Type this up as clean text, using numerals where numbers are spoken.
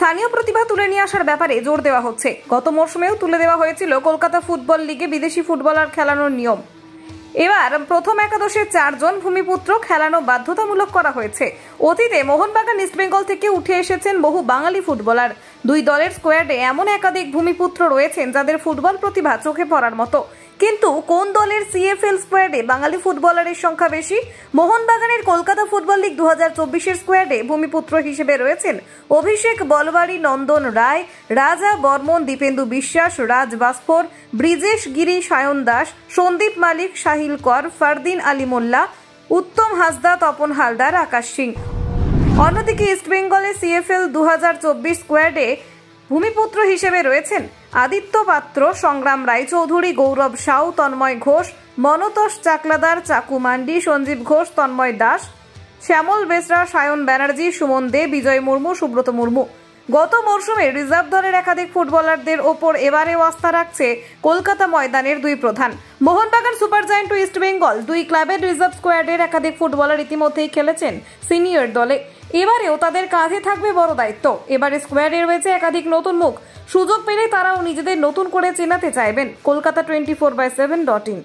স্থানীয় প্রতিভা তুলে নিয়ে আসার ব্যাপারে জোর দেওয়া হচ্ছে। গত মরশুমেও তুলে দেওয়া হয়েছিল কলকাতা ফুটবল লিগে বিদেশি ফুটবলার খেলানোর নিয়ম। এবার প্রথম একাদশে 4 জন ভূমিপুত্র খেলানো বাধ্যতামূলক করা হয়েছে। অতীতে মোহনবাগান ইস্টবেঙ্গল থেকে উঠে এসেছেন বহু বাঙালি ফুটবলার। দুই দলের স্কোয়াডে এমন একাধিক ভূমিপুত্র রয়েছেন যাদের ফুটবল প্রতিভা চোখে পড়ার মতো। কিন্তু কোন দলের সিএফএল স্কোয়াডে বাঙালি ফুটবলারের সংখ্যা বেশি? মোহনবাগানের কলকাতা ফুটবল লিগ 2024-এর স্কোয়াডে ভূমিপুত্র হিসেবে রয়েছেন অভিষেক বলবাড়ি, নন্দন রায়, রাজা বর্মন, দীপেন্দু বিশ্বাস, রাজ বাস্ফোর, ব্রিজেশ গিরি, সায়ন দাস, সন্দীপ মালিক, সাহিল কর, ফারদিন আলী মোল্লা, উত্তম হাসদা, তপন হালদার, আকাশ সিং। অন্যদিকে ইস্টবেঙ্গলের সিএফএল 2024 স্কোয়াডে ভূমিপুত্র হিসেবে রয়েছেন আদিত্য পাত্র, সংগ্রাম রায়চৌধুরী, গৌরব সাউ, তন্ময় ঘোষ, মনতোষ চাকলাদার, চাকু মান্ডি, সঞ্জীব ঘোষ, তন্ময় দাস, শ্যামল বেসরা, সায়ন ব্যানার্জি, সুমন দে, বিজয় মুর্মু, সুব্রত মুর্মু। গত মরশুমে রিজার্ভ দলের একাধিক ফুটবলারদের ওপর এবারেও আস্থা রাখছে কলকাতা ময়দানের দুই প্রধান। মোহনবাগান সুপার জায়ান্ট ও ইস্টবেঙ্গল দুই ক্লাবের রিজার্ভ স্কোয়াডের একাধিক ফুটবলার ইতিমধ্যেই খেলেছেন সিনিয়র দলে। এবারেও তাদের কাঁধে থাকবে বড় দায়িত্ব। এবারে স্কোয়াডে রয়েছে একাধিক নতুন মুখ। সুযোগ পেলে তারাও নিজেদের নতুন করে চেনাতে চাইবেন। কলকাতা 24/7.in।